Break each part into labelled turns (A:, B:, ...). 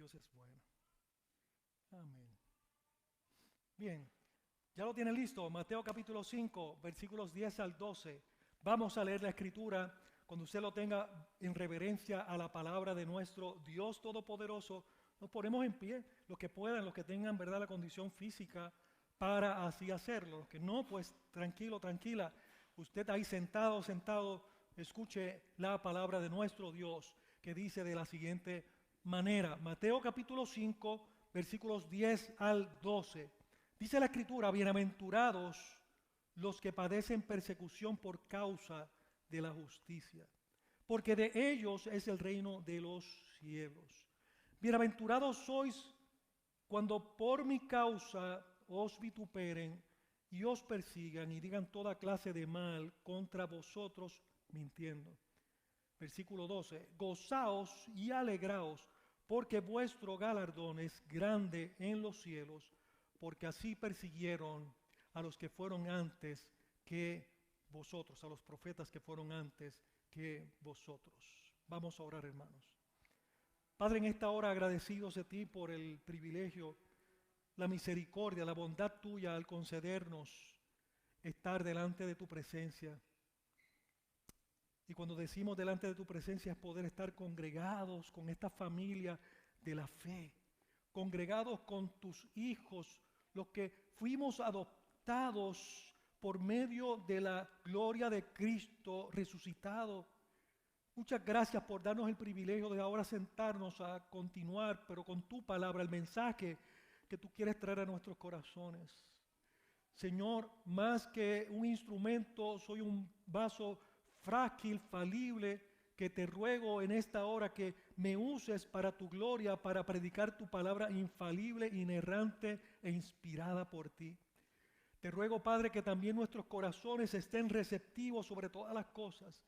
A: Dios es bueno. Amén. Bien, ya lo tiene listo. Mateo capítulo 5, versículos 10 al 12. Vamos a leer la escritura. Cuando usted lo tenga en reverencia a la palabra de nuestro Dios Todopoderoso, nos ponemos en pie, los que puedan, los que tengan, ¿verdad?, la condición física para así hacerlo. Los que no, pues tranquilo, tranquila. Usted ahí sentado, escuche la palabra de nuestro Dios, que dice de la siguiente manera. Mateo capítulo 5, versículos 10 al 12. Dice la escritura: bienaventurados los que padecen persecución por causa de la justicia, porque de ellos es el reino de los cielos. Bienaventurados sois cuando por mi causa os vituperen y os persigan y digan toda clase de mal contra vosotros mintiendo. Versículo 12: gozaos y alegraos, porque vuestro galardón es grande en los cielos, porque así persiguieron a los que fueron antes que vosotros, a los profetas que fueron antes que vosotros. Vamos a orar, hermanos. Padre, en esta hora agradecidos de ti por el privilegio, la misericordia, la bondad tuya al concedernos estar delante de tu presencia. Y cuando decimos delante de tu presencia es poder estar congregados con esta familia de la fe, congregados con tus hijos, los que fuimos adoptados por medio de la gloria de Cristo resucitado. Muchas gracias por darnos el privilegio de ahora sentarnos a continuar, pero con tu palabra, el mensaje que tú quieres traer a nuestros corazones. Señor, más que un instrumento, soy un vaso frágil, falible, que te ruego en esta hora que me uses para tu gloria, para predicar tu palabra infalible, inerrante e inspirada por ti. Te ruego, Padre, que también nuestros corazones estén receptivos sobre todas las cosas,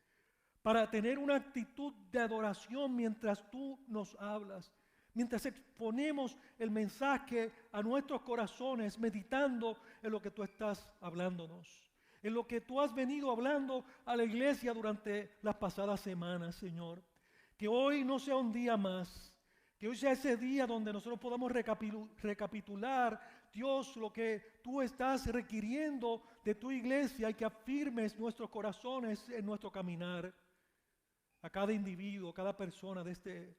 A: para tener una actitud de adoración mientras tú nos hablas, mientras exponemos el mensaje a nuestros corazones, meditando en lo que tú estás hablándonos, en lo que tú has venido hablando a la iglesia durante las pasadas semanas, Señor. Que hoy no sea un día más, que hoy sea ese día donde nosotros podamos recapitular, Dios, lo que tú estás requiriendo de tu iglesia, y que afirmes nuestros corazones en nuestro caminar. A cada individuo, cada persona de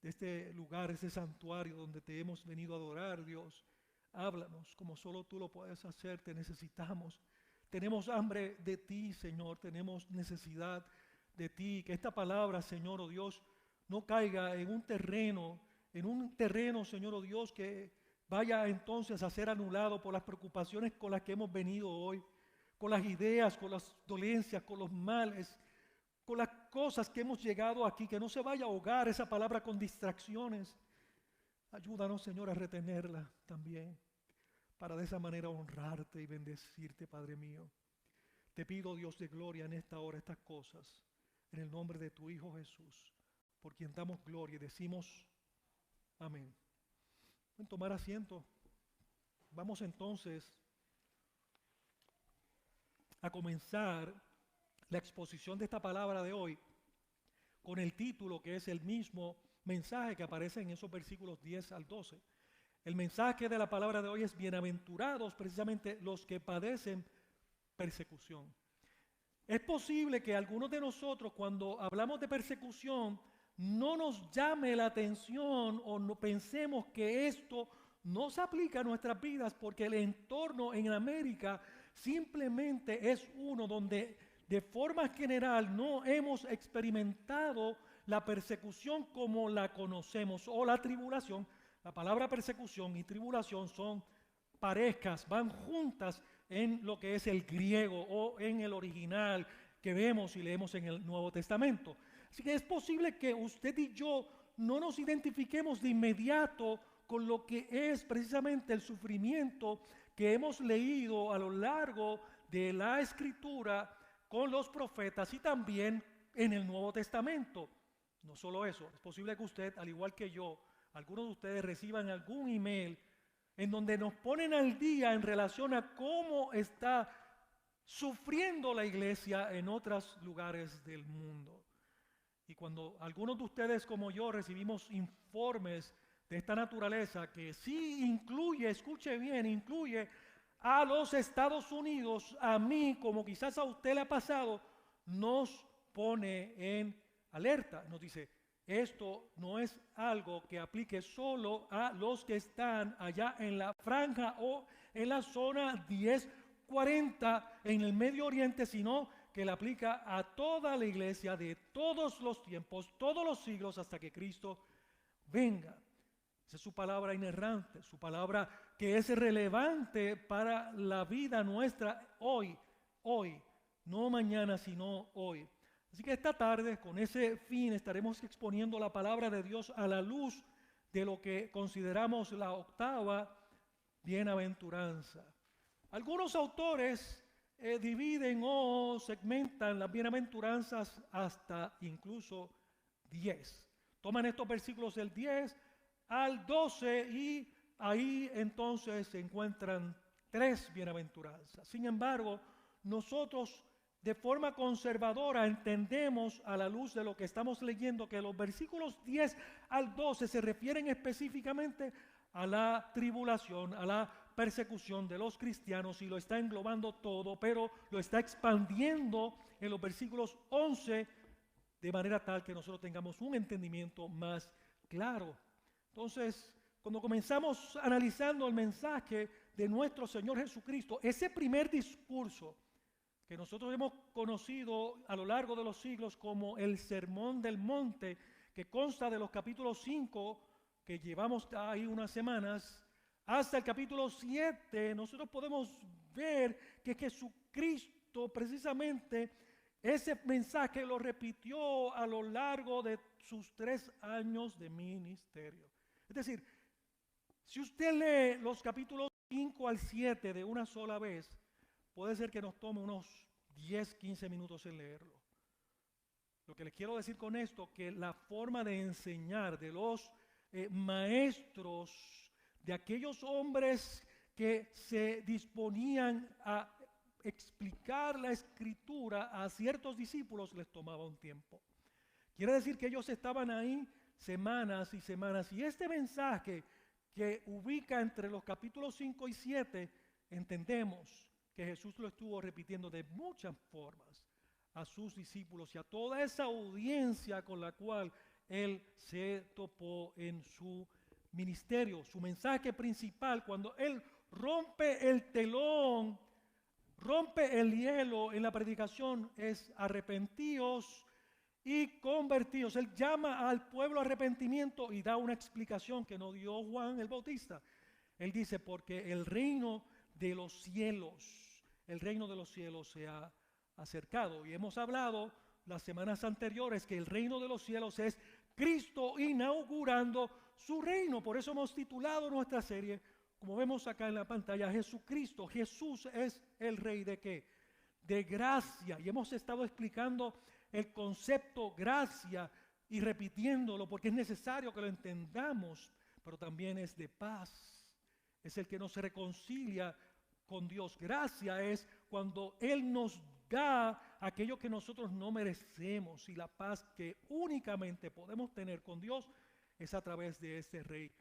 A: este lugar, ese santuario donde te hemos venido a adorar, Dios, háblanos como solo tú lo puedes hacer. Te necesitamos. Tenemos hambre de ti, Señor. Tenemos necesidad de ti. Que esta palabra, Señor, oh Dios, no caiga en un terreno, Señor, oh Dios, que vaya entonces a ser anulado por las preocupaciones con las que hemos venido hoy, con las ideas, con las dolencias, con los males, con las cosas que hemos llegado aquí. Que no se vaya a ahogar esa palabra con distracciones. Ayúdanos, Señor, a retenerla también, para de esa manera honrarte y bendecirte, Padre mío. Te pido, Dios de gloria, en esta hora estas cosas, en el nombre de tu Hijo Jesús, por quien damos gloria y decimos amén. Pueden tomar asiento. Vamos entonces a comenzar la exposición de esta palabra de hoy con el título que es el mismo mensaje que aparece en esos versículos 10 al 12. El mensaje de la palabra de hoy es: bienaventurados precisamente los que padecen persecución. Es posible que algunos de nosotros, cuando hablamos de persecución, no nos llame la atención o no pensemos que esto no se aplica a nuestras vidas, porque el entorno en América simplemente es uno donde de forma general no hemos experimentado la persecución como la conocemos, o la tribulación. La palabra persecución y tribulación son parejas, van juntas en lo que es el griego o en el original que vemos y leemos en el Nuevo Testamento. Así que es posible que usted y yo no nos identifiquemos de inmediato con lo que es precisamente el sufrimiento que hemos leído a lo largo de la Escritura con los profetas y también en el Nuevo Testamento. No solo eso, es posible que usted, al igual que yo, algunos de ustedes reciban algún email en donde nos ponen al día en relación a cómo está sufriendo la iglesia en otros lugares del mundo. Y cuando algunos de ustedes como yo recibimos informes de esta naturaleza, que sí incluye, escuche bien, incluye a los Estados Unidos, a mí, como quizás a usted le ha pasado, nos pone en alerta. Nos dice, esto no es algo que aplique solo a los que están allá en la franja o en la zona 1040 en el Medio Oriente, sino que le aplica a toda la iglesia de todos los tiempos, todos los siglos, hasta que Cristo venga. Esa es su palabra inerrante, su palabra que es relevante para la vida nuestra hoy, no mañana, sino hoy. Así que esta tarde, con ese fin, estaremos exponiendo la palabra de Dios a la luz de lo que consideramos la octava bienaventuranza. Algunos autores dividen o segmentan las bienaventuranzas hasta incluso 10. Toman estos versículos del 10 al 12 y ahí entonces se encuentran 3 bienaventuranzas. Sin embargo, nosotros de forma conservadora entendemos a la luz de lo que estamos leyendo que los versículos 10 al 12 se refieren específicamente a la tribulación, a la persecución de los cristianos, y lo está englobando todo, pero lo está expandiendo en los versículos 11 de manera tal que nosotros tengamos un entendimiento más claro. Entonces, cuando comenzamos analizando el mensaje de nuestro Señor Jesucristo, ese primer discurso que nosotros hemos conocido a lo largo de los siglos como el Sermón del Monte, que consta de los capítulos 5, que llevamos ahí unas semanas, hasta el capítulo 7, nosotros podemos ver que Jesucristo precisamente ese mensaje lo repitió a lo largo de sus 3 años de ministerio. Es decir, si usted lee los capítulos 5 al 7 de una sola vez, puede ser que nos tome unos 10, 15 minutos en leerlo. Lo que les quiero decir con esto, que la forma de enseñar de los maestros, de aquellos hombres que se disponían a explicar la escritura a ciertos discípulos, les tomaba un tiempo. Quiere decir que ellos estaban ahí semanas y semanas, y este mensaje que ubica entre los capítulos 5 y 7, entendemos que Jesús lo estuvo repitiendo de muchas formas a sus discípulos y a toda esa audiencia con la cual Él se topó en su ministerio. Su mensaje principal, cuando Él rompe el telón, rompe el hielo en la predicación, es arrepentíos y convertidos. Él llama al pueblo a arrepentimiento y da una explicación que no dio Juan el Bautista. Él dice, porque el reino de los cielos se ha acercado. Y hemos hablado las semanas anteriores que el reino de los cielos es Cristo inaugurando su reino. Por eso hemos titulado nuestra serie, como vemos acá en la pantalla, Jesucristo. Jesús es el rey ¿de qué? De gracia. Y hemos estado explicando el concepto gracia y repitiéndolo porque es necesario que lo entendamos, pero también es de paz. Es el que nos reconcilia con Dios. Gracia es cuando Él nos da aquello que nosotros no merecemos, y la paz que únicamente podemos tener con Dios es a través de este Rey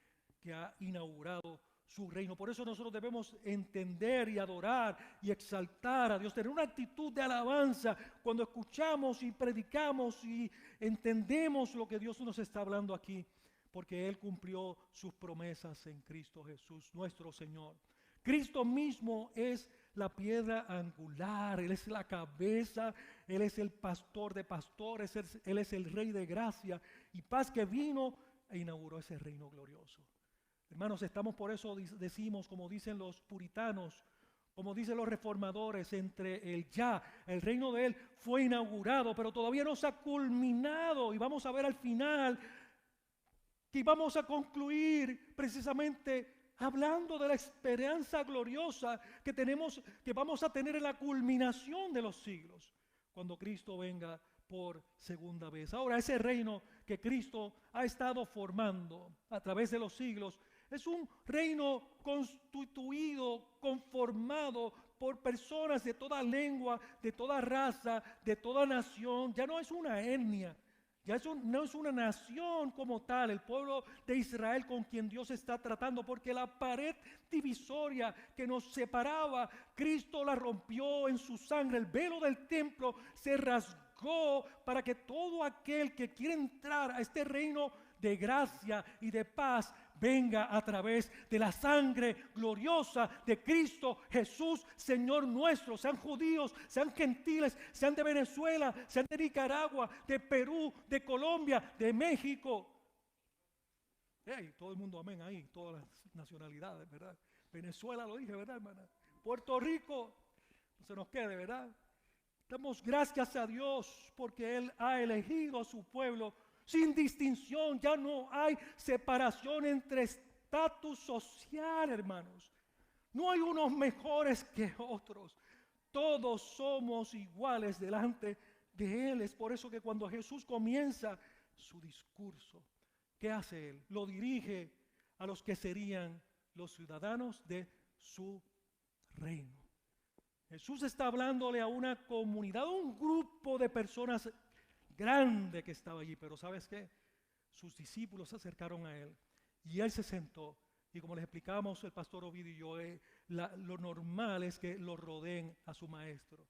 A: que ha inaugurado su reino. Por eso nosotros debemos entender y adorar y exaltar a Dios, tener una actitud de alabanza cuando escuchamos y predicamos y entendemos lo que Dios nos está hablando aquí, porque Él cumplió sus promesas en Cristo Jesús, nuestro Señor. Cristo mismo es la piedra angular, Él es la cabeza, Él es el pastor de pastores, Él es el Rey de gracia y paz que vino e inauguró ese reino glorioso. Hermanos, estamos por eso decimos, como dicen los puritanos, como dicen los reformadores, entre el reino de Él fue inaugurado, pero todavía no se ha culminado, y vamos a ver al final que vamos a concluir precisamente hablando de la esperanza gloriosa que tenemos, que vamos a tener en la culminación de los siglos, cuando Cristo venga por segunda vez. Ahora, ese reino que Cristo ha estado formando a través de los siglos es un reino constituido, conformado por personas de toda lengua, de toda raza, de toda nación. Ya no es una etnia. Ya eso no es una nación como tal, el pueblo de Israel con quien Dios está tratando, porque la pared divisoria que nos separaba, Cristo la rompió en su sangre. El velo del templo se rasgó para que todo aquel que quiere entrar a este reino de gracia y de paz venga a través de la sangre gloriosa de Cristo Jesús, Señor nuestro. Sean judíos, sean gentiles, sean de Venezuela, sean de Nicaragua, de Perú, de Colombia, de México. Hey, todo el mundo amén ahí, todas las nacionalidades, ¿verdad? Venezuela lo dije, ¿verdad, hermana? Puerto Rico, no se nos quede, ¿verdad? Damos gracias a Dios porque Él ha elegido a su pueblo sin distinción. Ya no hay separación entre estatus social, hermanos. No hay unos mejores que otros. Todos somos iguales delante de Él. Es por eso que cuando Jesús comienza su discurso, ¿qué hace Él? Lo dirige a los que serían los ciudadanos de su reino. Jesús está hablándole a una comunidad, a un grupo de personas grande que estaba allí, pero ¿sabes qué? Sus discípulos se acercaron a Él y Él se sentó. Y como les explicábamos el pastor Ovidio y yo, lo normal es que lo rodeen a su maestro,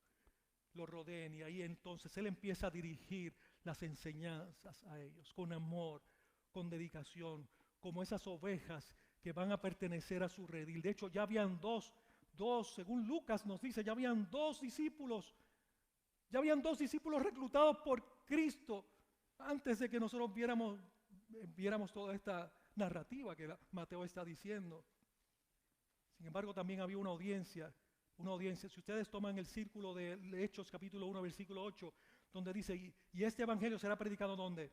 A: lo rodeen, y ahí entonces Él empieza a dirigir las enseñanzas a ellos con amor, con dedicación, como esas ovejas que van a pertenecer a su redil. De hecho, ya habían dos, según Lucas nos dice, ya habían dos discípulos reclutados por Cristo antes de que nosotros viéramos toda esta narrativa que Mateo está diciendo. Sin embargo, también había una audiencia. Si ustedes toman el círculo de Hechos capítulo 1 versículo 8, donde dice, y este evangelio será predicado ¿dónde?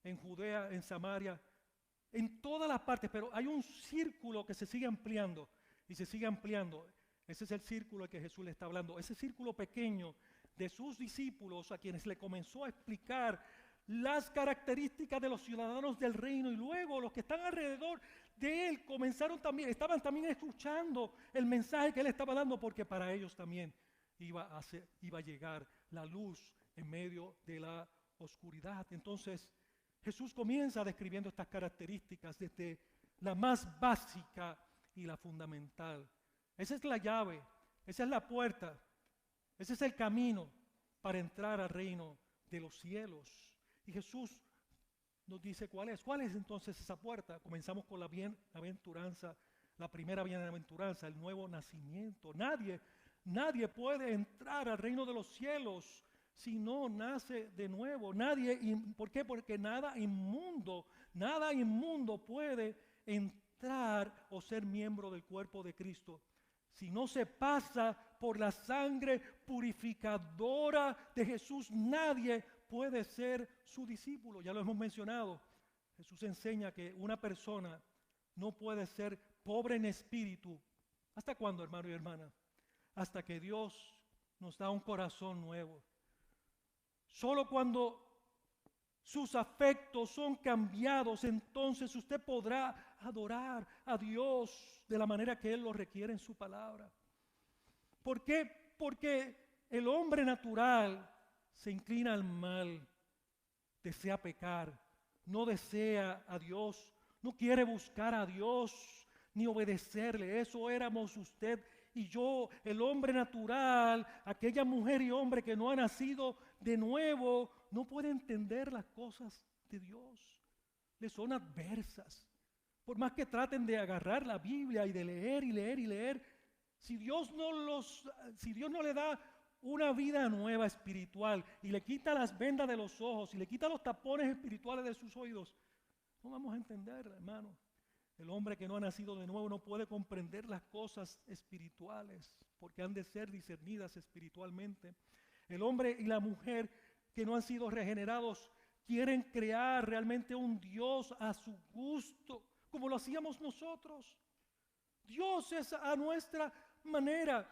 A: En Judea, en Samaria, en todas las partes, pero hay un círculo que se sigue ampliando y se sigue ampliando. Ese es el círculo al que Jesús le está hablando, ese círculo pequeño de sus discípulos a quienes le comenzó a explicar las características de los ciudadanos del reino, y luego los que están alrededor de él estaban también escuchando el mensaje que él estaba dando, porque para ellos también iba a llegar la luz en medio de la oscuridad. Entonces Jesús comienza describiendo estas características desde la más básica y la fundamental. Esa es la llave, esa es la puerta, ese es el camino para entrar al reino de los cielos. Y Jesús nos dice cuál es. ¿Cuál es entonces esa puerta? Comenzamos con la bienaventuranza, la primera bienaventuranza, el nuevo nacimiento. Nadie puede entrar al reino de los cielos si no nace de nuevo. ¿Por qué? Porque nada inmundo puede entrar o ser miembro del cuerpo de Cristo si no se pasa por la sangre purificadora de Jesús. Nadie puede ser su discípulo. Ya lo hemos mencionado. Jesús enseña que una persona no puede ser pobre en espíritu. ¿Hasta cuándo, hermano y hermana? Hasta que Dios nos da un corazón nuevo. Solo cuando sus afectos son cambiados, entonces usted podrá adorar a Dios de la manera que Él lo requiere en su palabra. ¿Por qué? Porque el hombre natural se inclina al mal, desea pecar, no desea a Dios, no quiere buscar a Dios ni obedecerle. Eso éramos usted y yo, el hombre natural, aquella mujer y hombre que no ha nacido de nuevo, no puede entender las cosas de Dios. Le son adversas. Por más que traten de agarrar la Biblia y de leer y leer y leer, si Dios no le da una vida nueva espiritual y le quita las vendas de los ojos y le quita los tapones espirituales de sus oídos, no vamos a entender, hermano. El hombre que no ha nacido de nuevo no puede comprender las cosas espirituales porque han de ser discernidas espiritualmente. El hombre y la mujer que no han sido regenerados quieren crear realmente un Dios a su gusto, como lo hacíamos nosotros. Dios es a nuestra manera.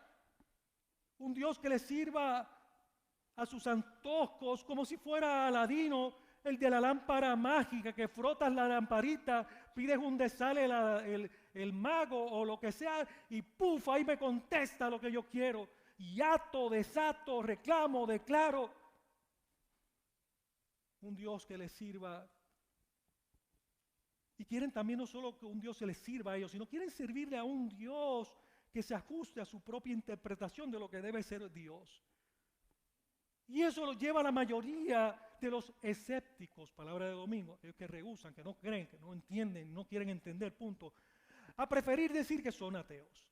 A: Un Dios que le sirva a sus antojos, como si fuera Aladino, el de la lámpara mágica, que frotas la lamparita, pides un desale el mago o lo que sea, y ¡puf! Ahí me contesta lo que yo quiero. Y ato, desato, reclamo, declaro. un Dios que les sirva. Y quieren también no solo que un Dios se les sirva a ellos, sino quieren servirle a un Dios que se ajuste a su propia interpretación de lo que debe ser Dios. Y eso lo lleva a la mayoría de los escépticos, palabra de domingo, ellos que rehúsan, que no creen, que no entienden, no quieren entender, punto, a preferir decir que son ateos.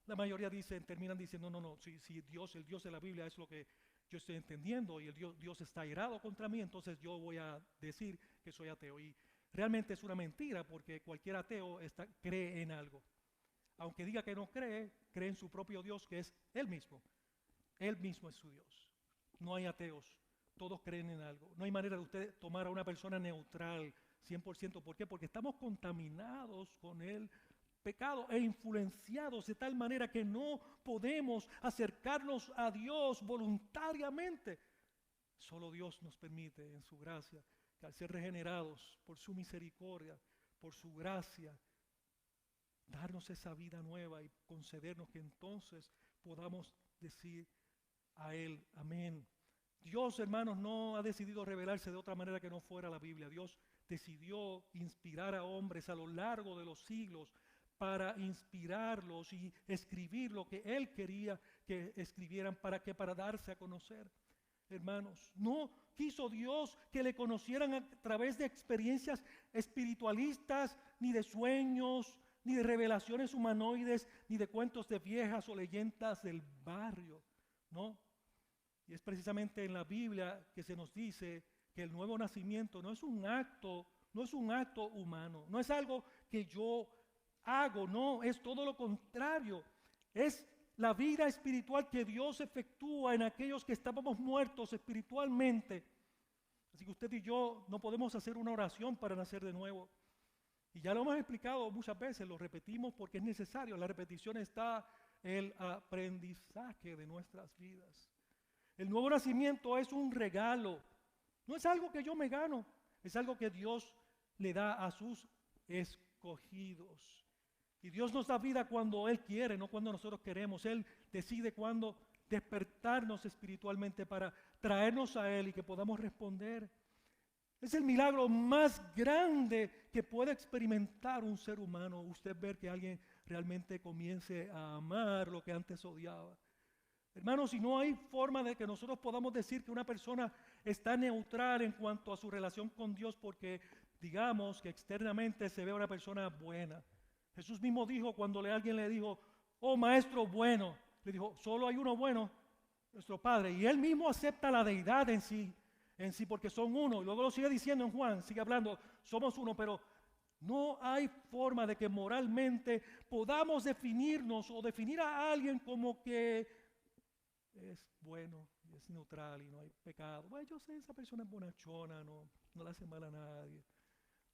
A: La mayoría terminan diciendo, no, si Dios, el Dios de la Biblia es lo que yo estoy entendiendo y el Dios está airado contra mí, entonces yo voy a decir que soy ateo. Y realmente es una mentira porque cualquier ateo cree en algo. Aunque diga que no cree, cree en su propio Dios que es Él mismo. Él mismo es su Dios. No hay ateos, todos creen en algo. No hay manera de usted tomar a una persona neutral 100%. ¿Por qué? Porque estamos contaminados con el pecado e influenciados de tal manera que no podemos acercarnos a Dios voluntariamente. Solo Dios nos permite en su gracia que al ser regenerados por su misericordia, por su gracia, darnos esa vida nueva y concedernos que entonces podamos decir a Él, amén. Dios, hermanos, no ha decidido revelarse de otra manera que no fuera la Biblia. Dios decidió inspirar a hombres a lo largo de los siglos para inspirarlos y escribir lo que Él quería que escribieran. ¿Para qué? Para darse a conocer. Hermanos, no quiso Dios que le conocieran a través de experiencias espiritualistas, ni de sueños, ni de revelaciones humanoides, ni de cuentos de viejas o leyendas del barrio, ¿no? Y es precisamente en la Biblia que se nos dice que el nuevo nacimiento no es un acto humano, no es algo que yo hago, no, es todo lo contrario. Es la vida espiritual que Dios efectúa en aquellos que estábamos muertos espiritualmente. Así que usted y yo no podemos hacer una oración para nacer de nuevo. Y ya lo hemos explicado muchas veces, lo repetimos porque es necesario. En la repetición está el aprendizaje de nuestras vidas. El nuevo nacimiento es un regalo, no es algo que yo me gano, es algo que Dios le da a sus escogidos. Y Dios nos da vida cuando Él quiere, no cuando nosotros queremos. Él decide cuándo despertarnos espiritualmente para traernos a Él y que podamos responder. Es el milagro más grande que puede experimentar un ser humano. Usted ver que alguien realmente comience a amar lo que antes odiaba. Hermanos, si no hay forma de que nosotros podamos decir que una persona está neutral en cuanto a su relación con Dios porque digamos que externamente se ve una persona buena. Jesús mismo dijo cuando alguien le dijo, oh maestro bueno, le dijo, solo hay uno bueno, nuestro Padre. Y Él mismo acepta la deidad en sí porque son uno. Y luego lo sigue diciendo en Juan, sigue hablando, somos uno, pero no hay forma de que moralmente podamos definirnos o definir a alguien como que es bueno, es neutral y no hay pecado. Bueno, yo sé, esa persona es bonachona, no le hace mal a nadie.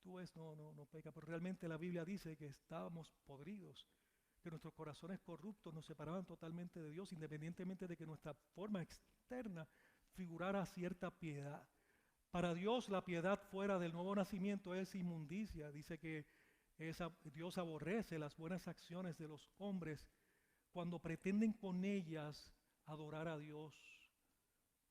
A: Tú ves, no peca, pero realmente la Biblia dice que estábamos podridos, que nuestros corazones corruptos nos separaban totalmente de Dios, independientemente de que nuestra forma externa figurara cierta piedad. Para Dios la piedad fuera del nuevo nacimiento es inmundicia. Dice que Dios aborrece las buenas acciones de los hombres cuando pretenden con ellas adorar a Dios.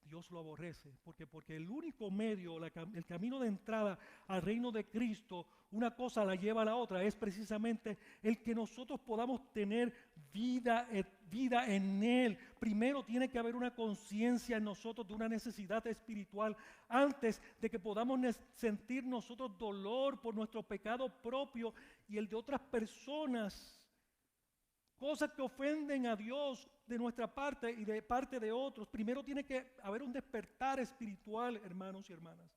A: Dios lo aborrece, porque el único medio, el camino de entrada al reino de Cristo, una cosa la lleva a la otra, es precisamente el que nosotros podamos tener vida en Él. Primero tiene que haber una conciencia en nosotros de una necesidad espiritual antes de que podamos sentir nosotros dolor por nuestro pecado propio y el de otras personas. Cosas que ofenden a Dios de nuestra parte y de parte de otros. Primero tiene que haber un despertar espiritual, hermanos y hermanas.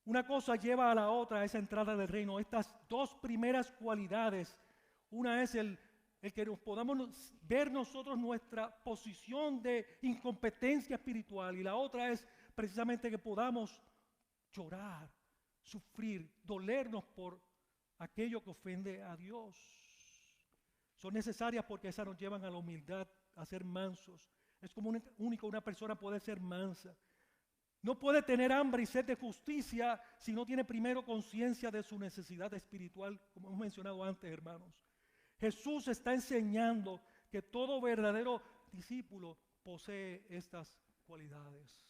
A: Una cosa lleva a la otra, a esa entrada del reino. Estas dos primeras cualidades. Una es el que nos podamos ver nosotros nuestra posición de incompetencia espiritual. Y la otra es precisamente que podamos llorar, sufrir, dolernos por aquello que ofende a Dios. Son necesarias porque esas nos llevan a la humildad, a ser mansos. Es como único una persona puede ser mansa. No puede tener hambre y sed de justicia si no tiene primero conciencia de su necesidad espiritual, como hemos mencionado antes, hermanos. Jesús está enseñando que todo verdadero discípulo posee estas cualidades.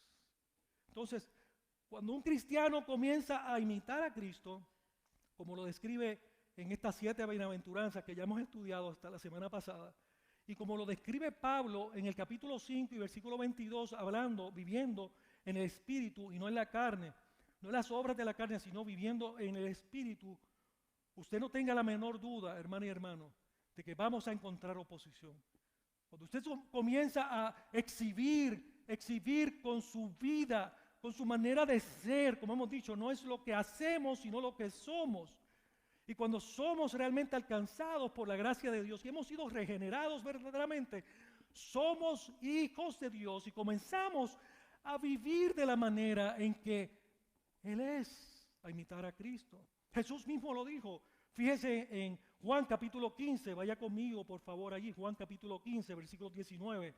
A: Entonces, Cuando un cristiano comienza a imitar a Cristo, como lo describe en estas 7 bienaventuranzas que ya hemos estudiado hasta la semana pasada, y como lo describe Pablo en el capítulo 5 y versículo 22, hablando, viviendo en el Espíritu y no en la carne, no en las obras de la carne, sino viviendo en el Espíritu, usted no tenga la menor duda, hermano y hermano, de que vamos a encontrar oposición. Cuando usted comienza a exhibir con su vida, con su manera de ser, como hemos dicho, no es lo que hacemos, sino lo que somos. Y cuando somos realmente alcanzados por la gracia de Dios y hemos sido regenerados verdaderamente, somos hijos de Dios y comenzamos a vivir de la manera en que Él es, a imitar a Cristo. Jesús mismo lo dijo. Fíjese en Juan capítulo 15, vaya conmigo por favor allí, Juan capítulo 15, versículo 19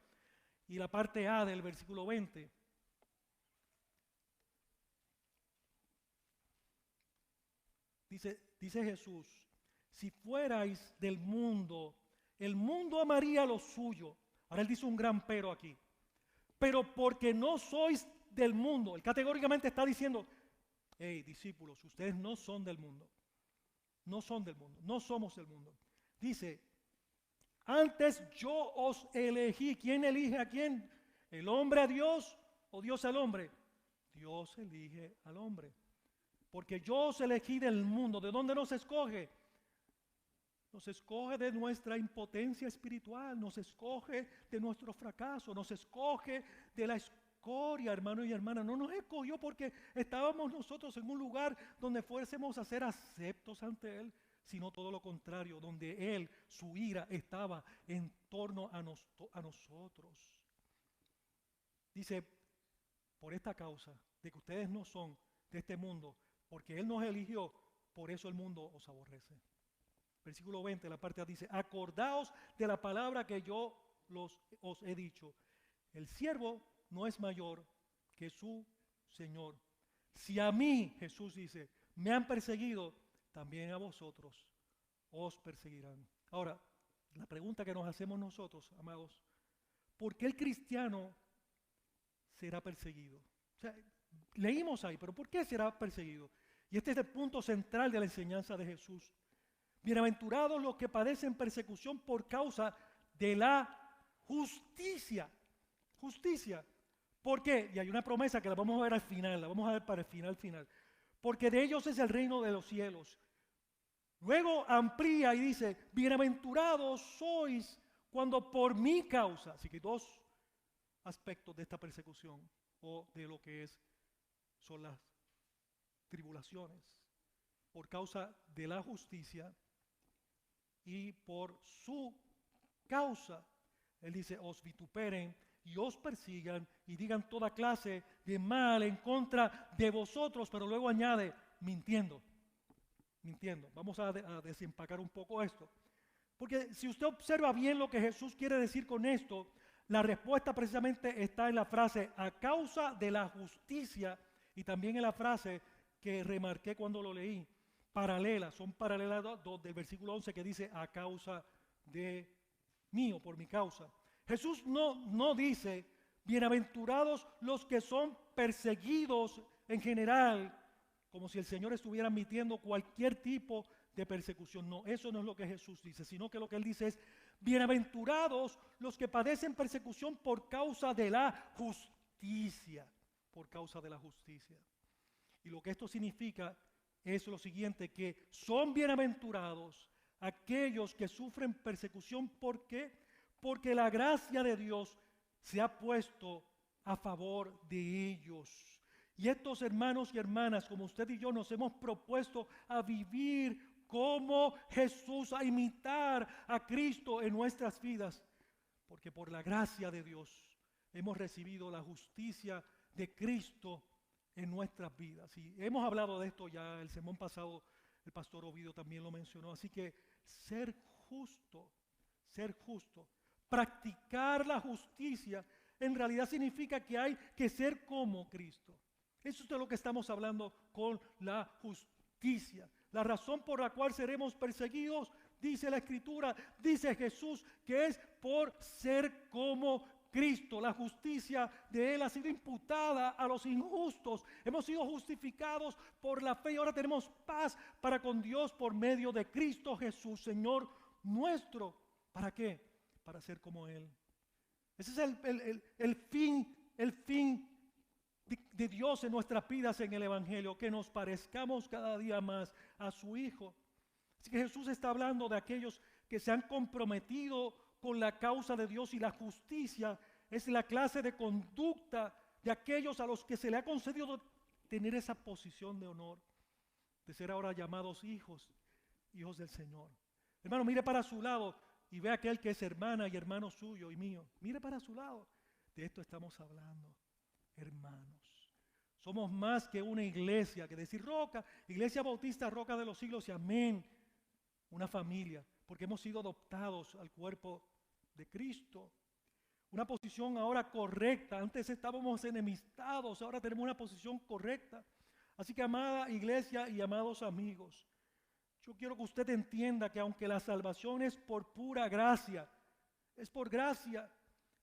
A: y la parte A del versículo 20. Dice Jesús, si fuerais del mundo, el mundo amaría lo suyo. Ahora él dice un gran pero aquí. Pero porque no sois del mundo, él categóricamente está diciendo, hey discípulos, ustedes no son del mundo. No son del mundo, no somos del mundo. Dice, antes yo os elegí. ¿Quién elige a quién? ¿El hombre a Dios o Dios al hombre? Dios elige al hombre. Porque yo os elegí del mundo. ¿De dónde nos escoge? Nos escoge de nuestra impotencia espiritual, nos escoge de nuestro fracaso, nos escoge de la escoria, hermano y hermana. No nos escogió porque estábamos nosotros en un lugar donde fuésemos a ser aceptos ante Él, sino todo lo contrario, donde Él, su ira, estaba en torno a nosotros. Dice, por esta causa, de que ustedes no son de este mundo, porque Él nos eligió, por eso el mundo os aborrece. Versículo 20, la parte A dice, acordaos de la palabra que yo os he dicho. El siervo no es mayor que su Señor. Si a mí, Jesús dice, me han perseguido, también a vosotros os perseguirán. Ahora, la pregunta que nos hacemos nosotros, amados, ¿por qué el cristiano será perseguido? O sea, leímos ahí, pero ¿por qué será perseguido? Y este es el punto central de la enseñanza de Jesús. Bienaventurados los que padecen persecución por causa de la justicia. Justicia. ¿Por qué? Y hay una promesa que la vamos a ver al final, la vamos a ver para el final. Porque de ellos es el reino de los cielos. Luego amplía y dice, bienaventurados sois cuando por mi causa. Así que 2 aspectos de esta persecución o de lo que son las tribulaciones. Por causa de la justicia y por su causa. Él dice, os vituperen y os persigan y digan toda clase de mal en contra de vosotros, pero luego añade, mintiendo. Vamos a desempacar un poco esto. Porque si usted observa bien lo que Jesús quiere decir con esto, la respuesta precisamente está en la frase, a causa de la justicia, y también en la frase que remarqué cuando lo leí, son paralelas del versículo 11 que dice, a causa de mí o por mi causa. Jesús no dice, bienaventurados los que son perseguidos en general, como si el Señor estuviera admitiendo cualquier tipo de persecución. No, eso no es lo que Jesús dice, sino que lo que Él dice es, bienaventurados los que padecen persecución por causa de la justicia. Por causa de la justicia. Y lo que esto significa es lo siguiente, que son bienaventurados aquellos que sufren persecución. ¿Por qué? Porque la gracia de Dios se ha puesto a favor de ellos. Y estos hermanos y hermanas, como usted y yo, nos hemos propuesto a vivir como Jesús, a imitar a Cristo en nuestras vidas. Porque por la gracia de Dios hemos recibido la justicia de Cristo en nuestras vidas. Y hemos hablado de esto ya, el sermón pasado, el pastor Ovidio también lo mencionó. Así que ser justo, practicar la justicia, en realidad significa que hay que ser como Cristo. Eso es de lo que estamos hablando con la justicia. La razón por la cual seremos perseguidos, dice la Escritura, dice Jesús, que es por ser como Cristo. La justicia de Él ha sido imputada a los injustos. Hemos sido justificados por la fe y ahora tenemos paz para con Dios por medio de Cristo Jesús, Señor nuestro. ¿Para qué? Para ser como Él. Ese es el fin de Dios en nuestras vidas en el Evangelio, que nos parezcamos cada día más a su Hijo. Así que Jesús está hablando de aquellos que se han comprometido con la causa de Dios, y la justicia es la clase de conducta de aquellos a los que se le ha concedido tener esa posición de honor, de ser ahora llamados hijos del Señor. Hermano, mire para su lado y ve a aquel que es hermana y hermano suyo y mío. Mire para su lado. De esto estamos hablando, hermanos. Somos más que una iglesia, que decir Roca, Iglesia Bautista Roca de los Siglos y amén. Una familia, porque hemos sido adoptados al cuerpo de Cristo. Una posición ahora correcta. Antes estábamos enemistados, ahora tenemos una posición correcta. Así que, amada iglesia y amados amigos, yo quiero que usted entienda que aunque la salvación es por pura gracia, es por gracia,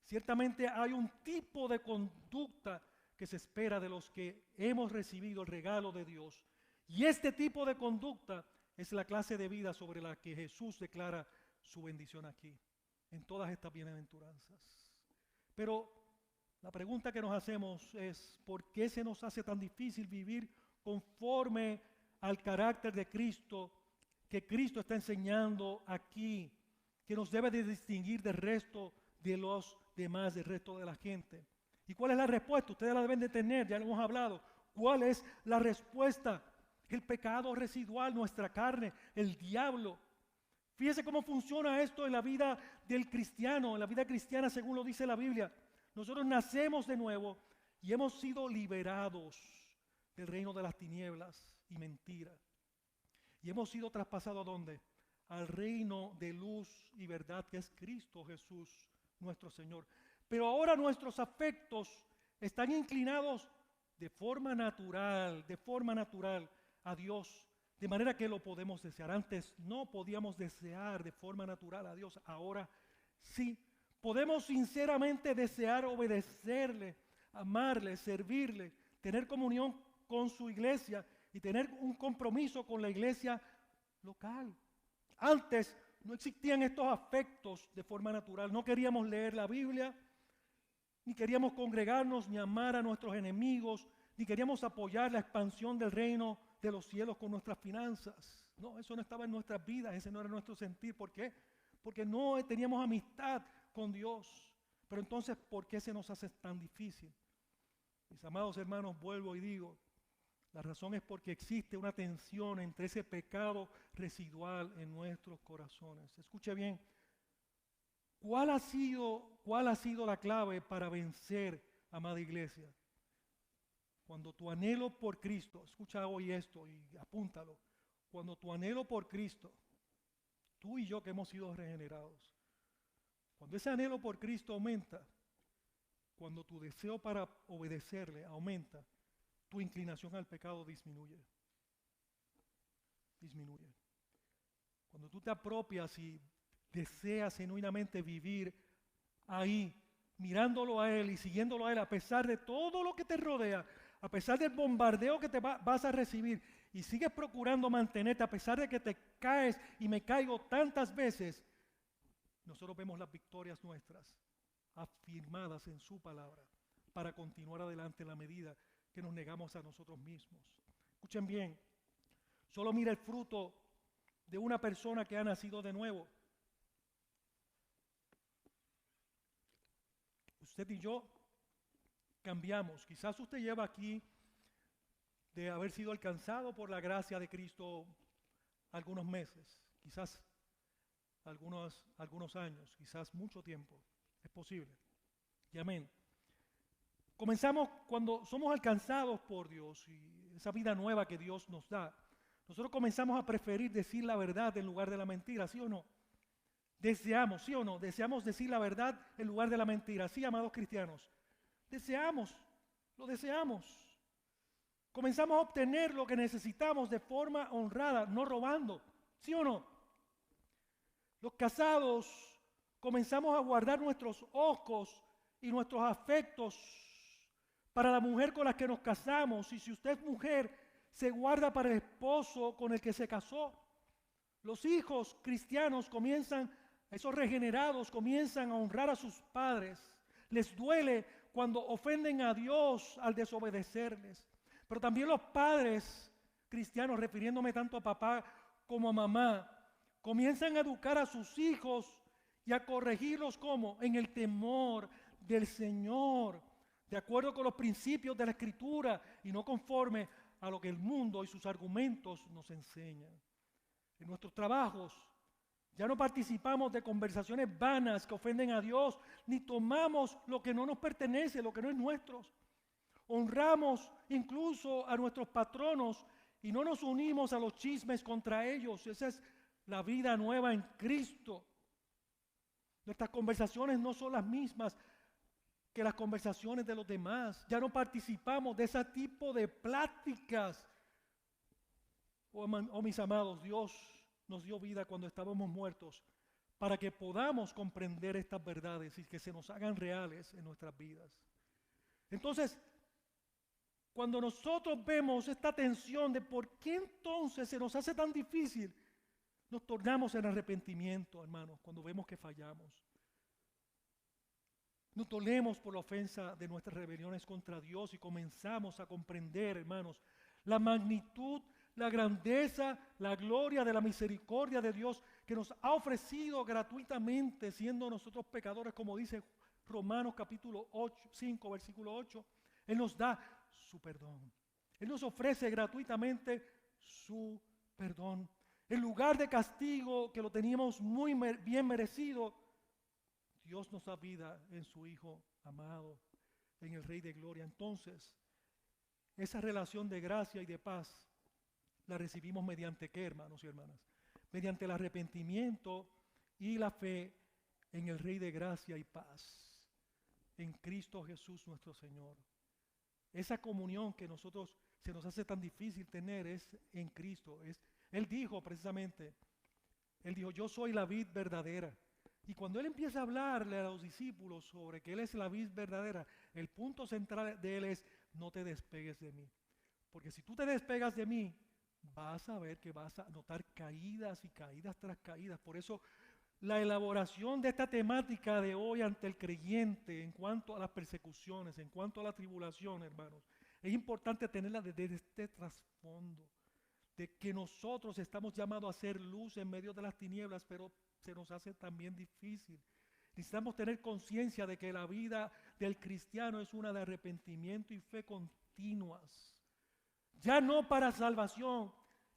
A: ciertamente hay un tipo de conducta que se espera de los que hemos recibido el regalo de Dios. Y este tipo de conducta es la clase de vida sobre la que Jesús declara su bendición aquí, en todas estas bienaventuranzas. Pero la pregunta que nos hacemos es, ¿por qué se nos hace tan difícil vivir conforme al carácter de Cristo, que Cristo está enseñando aquí, que nos debe de distinguir del resto de los demás, del resto de la gente? ¿Y cuál es la respuesta? Ustedes la deben de tener, ya lo hemos hablado. ¿Cuál es la respuesta? El pecado residual, nuestra carne, el diablo. Fíjese cómo funciona esto en la vida del cristiano, en la vida cristiana según lo dice la Biblia. Nosotros nacemos de nuevo y hemos sido liberados del reino de las tinieblas y mentira. Y hemos sido traspasados ¿a dónde? Al reino de luz y verdad que es Cristo Jesús, nuestro Señor. Pero ahora nuestros afectos están inclinados de forma natural a Dios, de manera que lo podemos desear. Antes no podíamos desear de forma natural a Dios, ahora sí. Podemos sinceramente desear obedecerle, amarle, servirle, tener comunión con su iglesia y tener un compromiso con la iglesia local. Antes no existían estos afectos de forma natural. No queríamos leer la Biblia, ni queríamos congregarnos, ni amar a nuestros enemigos, ni queríamos apoyar la expansión del reino de los cielos con nuestras finanzas. No, eso no estaba en nuestras vidas, ese no era nuestro sentir. ¿Por qué? Porque no teníamos amistad con Dios. Pero entonces, ¿por qué se nos hace tan difícil? Mis amados hermanos, vuelvo y digo, la razón es porque existe una tensión entre ese pecado residual en nuestros corazones. Escuche bien, ¿cuál ha sido la clave para vencer, amada iglesia? Cuando tu anhelo por Cristo, escucha hoy esto y apúntalo, cuando tu anhelo por Cristo, tú y yo que hemos sido regenerados, cuando ese anhelo por Cristo aumenta, cuando tu deseo para obedecerle aumenta, tu inclinación al pecado disminuye. Cuando tú te apropias y deseas genuinamente vivir ahí, mirándolo a Él y siguiéndolo a Él, a pesar de todo lo que te rodea, a pesar del bombardeo que vas a recibir, y sigues procurando mantenerte, a pesar de que te caes y me caigo tantas veces, nosotros vemos las victorias nuestras afirmadas en su palabra para continuar adelante en la medida que nos negamos a nosotros mismos. Escuchen bien, solo mira el fruto de una persona que ha nacido de nuevo. Usted y yo cambiamos. Quizás usted lleva aquí de haber sido alcanzado por la gracia de Cristo algunos meses, quizás algunos años, quizás mucho tiempo. Es posible. Y amén. Comenzamos cuando somos alcanzados por Dios y esa vida nueva que Dios nos da. Nosotros comenzamos a preferir decir la verdad en lugar de la mentira, ¿sí o no? Deseamos, ¿sí o no? Deseamos decir la verdad en lugar de la mentira, ¿sí, amados cristianos? Lo deseamos. Comenzamos a obtener lo que necesitamos de forma honrada, no robando, ¿sí o no? Los casados comenzamos a guardar nuestros ojos y nuestros afectos para la mujer con la que nos casamos. Y si usted es mujer, se guarda para el esposo con el que se casó. Los hijos cristianos esos regenerados comienzan a honrar a sus padres. Les duele cuando ofenden a Dios al desobedecerles. Pero también los padres cristianos, refiriéndome tanto a papá como a mamá, comienzan a educar a sus hijos y a corregirlos como en el temor del Señor, de acuerdo con los principios de la Escritura y no conforme a lo que el mundo y sus argumentos nos enseñan. En nuestros trabajos ya no participamos de conversaciones vanas que ofenden a Dios, ni tomamos lo que no nos pertenece, lo que no es nuestro. Honramos incluso a nuestros patronos y no nos unimos a los chismes contra ellos. Esa es la vida nueva en Cristo. Nuestras conversaciones no son las mismas que las conversaciones de los demás. Ya no participamos de ese tipo de pláticas. Oh, mis amados, Dios nos dio vida cuando estábamos muertos para que podamos comprender estas verdades y que se nos hagan reales en nuestras vidas. Entonces, cuando nosotros vemos esta tensión de por qué entonces se nos hace tan difícil, nos tornamos en arrepentimiento, hermanos, cuando vemos que fallamos. Nos dolemos por la ofensa de nuestras rebeliones contra Dios y comenzamos a comprender, hermanos, la magnitud, la grandeza, la gloria de la misericordia de Dios que nos ha ofrecido gratuitamente, siendo nosotros pecadores, como dice Romanos capítulo 5, versículo 8. Él nos da su perdón. Él nos ofrece gratuitamente su perdón. En lugar de castigo que lo teníamos muy bien merecido, Dios nos da vida en su Hijo amado, en el Rey de Gloria. Entonces, esa relación de gracia y de paz la recibimos mediante ¿qué, hermanos y hermanas? Mediante el arrepentimiento y la fe en el Rey de gracia y paz, en Cristo Jesús nuestro Señor. Esa comunión que nosotros se nos hace tan difícil tener es en Cristo. Él dijo precisamente, yo soy la vid verdadera. Y cuando Él empieza a hablarle a los discípulos sobre que Él es la vid verdadera, el punto central de Él es, no te despegues de mí. Porque si tú te despegas de mí, vas a ver que vas a notar caídas y caídas tras caídas. Por eso la elaboración de esta temática de hoy ante el creyente en cuanto a las persecuciones, en cuanto a la tribulación, hermanos, es importante tenerla desde este trasfondo, de que nosotros estamos llamados a ser luz en medio de las tinieblas, pero se nos hace también difícil. Necesitamos tener conciencia de que la vida del cristiano es una de arrepentimiento y fe continuas. Ya no para salvación,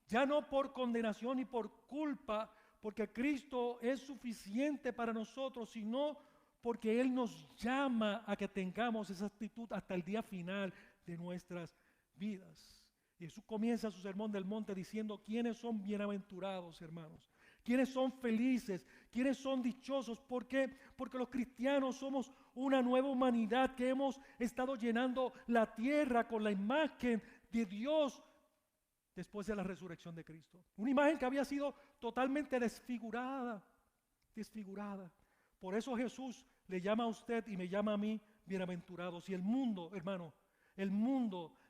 A: ya no por condenación y por culpa, porque Cristo es suficiente para nosotros, sino porque Él nos llama a que tengamos esa actitud hasta el día final de nuestras vidas. Jesús comienza su sermón del monte diciendo, ¿quiénes son bienaventurados, hermanos? ¿Quiénes son felices? ¿Quiénes son dichosos? ¿Por qué? Porque los cristianos somos una nueva humanidad que hemos estado llenando la tierra con la imagen de Dios después de la resurrección de Cristo. Una imagen que había sido totalmente desfigurada. Por eso Jesús le llama a usted y me llama a mí bienaventurados. Y el mundo, hermano,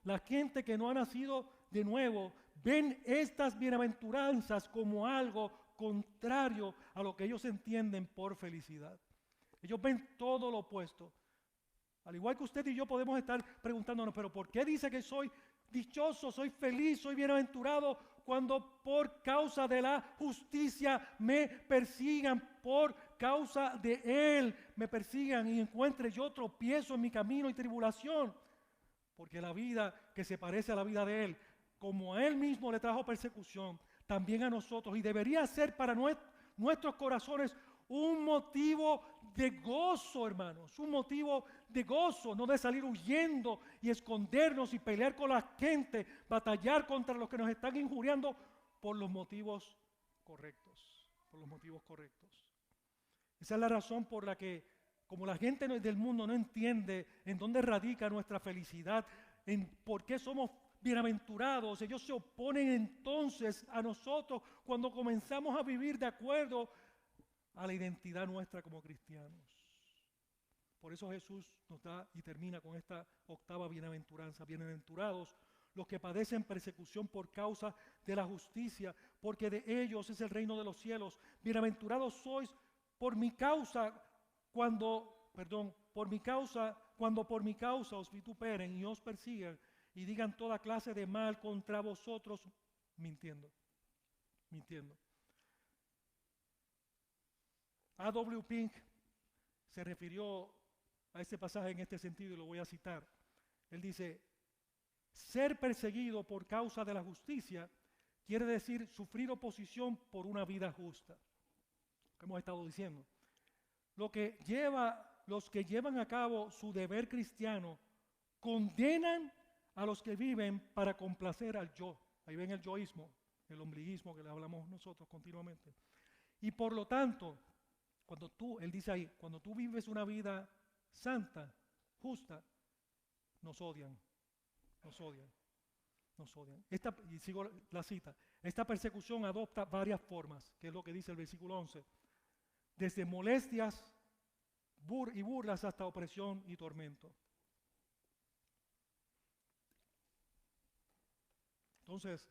A: la gente que no ha nacido de nuevo, ven estas bienaventuranzas como algo contrario a lo que ellos entienden por felicidad. Ellos ven todo lo opuesto. Al igual que usted y yo podemos estar preguntándonos, pero ¿por qué dice que soy dichoso, soy feliz, soy bienaventurado cuando por causa de la justicia me persigan, por causa de Él me persigan y encuentre yo tropiezo en mi camino y tribulación? Porque la vida que se parece a la vida de Él, como a Él mismo le trajo persecución, también a nosotros, y debería ser para nuestros corazones un motivo de gozo, hermanos, un motivo de gozo, no de salir huyendo y escondernos y pelear con la gente, batallar contra los que nos están injuriando por los motivos correctos, Esa es la razón por la que, como la gente del mundo no entiende en dónde radica nuestra felicidad, en por qué somos bienaventurados, ellos se oponen entonces a nosotros cuando comenzamos a vivir de acuerdo a la identidad nuestra como cristianos. Por eso Jesús nos da y termina con esta octava bienaventuranza. Bienaventurados los que padecen persecución por causa de la justicia, porque de ellos es el reino de los cielos. Bienaventurados sois por mi causa, cuando por mi causa os vituperen y os persigan y digan toda clase de mal contra vosotros, mintiendo. A.W. Pink se refirió a este pasaje en este sentido y lo voy a citar. Él dice: ser perseguido por causa de la justicia quiere decir sufrir oposición por una vida justa. Lo que hemos estado diciendo. Los que llevan a cabo su deber cristiano condenan a los que viven para complacer al yo. Ahí ven el yoísmo, el ombliguismo que le hablamos nosotros continuamente. Y por lo tanto, él dice ahí, cuando tú vives una vida santa, justa, nos odian. Y sigo la cita. Esta persecución adopta varias formas, que es lo que dice el versículo 11. Desde molestias y burlas hasta opresión y tormento. Entonces,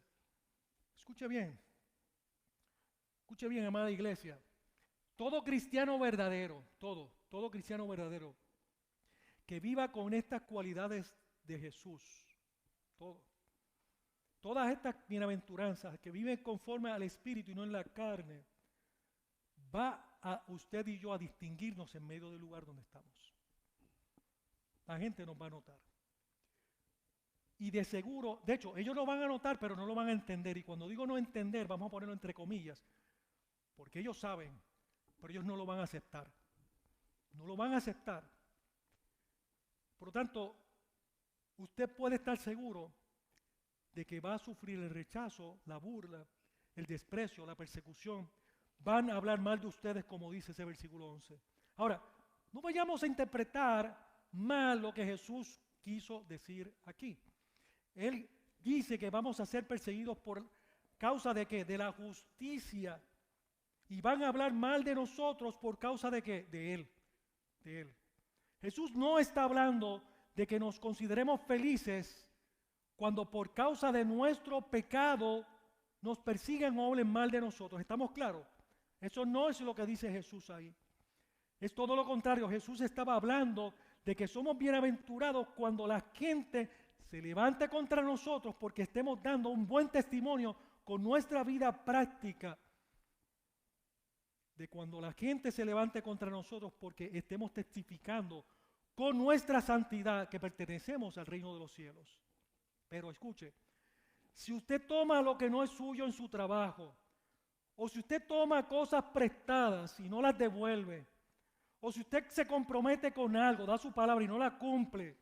A: escuche bien, amada iglesia. Todo cristiano verdadero, todo cristiano verdadero, que viva con estas cualidades de Jesús, todas estas bienaventuranzas, que viven conforme al Espíritu y no en la carne, va a usted y yo a distinguirnos en medio del lugar donde estamos. La gente nos va a notar. Y de seguro, de hecho, ellos lo van a notar, pero no lo van a entender. Y cuando digo no entender, vamos a ponerlo entre comillas, porque ellos saben, pero ellos no lo van a aceptar. No lo van a aceptar. Por lo tanto, usted puede estar seguro de que va a sufrir el rechazo, la burla, el desprecio, la persecución. Van a hablar mal de ustedes, como dice ese versículo 11. Ahora, no vayamos a interpretar mal lo que Jesús quiso decir aquí. Él dice que vamos a ser perseguidos por causa de ¿qué? De la justicia. Y van a hablar mal de nosotros por causa de ¿qué? De Él. Jesús no está hablando de que nos consideremos felices cuando por causa de nuestro pecado nos persigan o hablen mal de nosotros. ¿Estamos claros? Eso no es lo que dice Jesús ahí. Es todo lo contrario. Jesús estaba hablando de que somos bienaventurados cuando la gente se levante contra nosotros porque estemos dando un buen testimonio con nuestra vida práctica. De cuando la gente se levante contra nosotros porque estemos testificando con nuestra santidad que pertenecemos al reino de los cielos. Pero escuche, si usted toma lo que no es suyo en su trabajo, o si usted toma cosas prestadas y no las devuelve, o si usted se compromete con algo, da su palabra y no la cumple,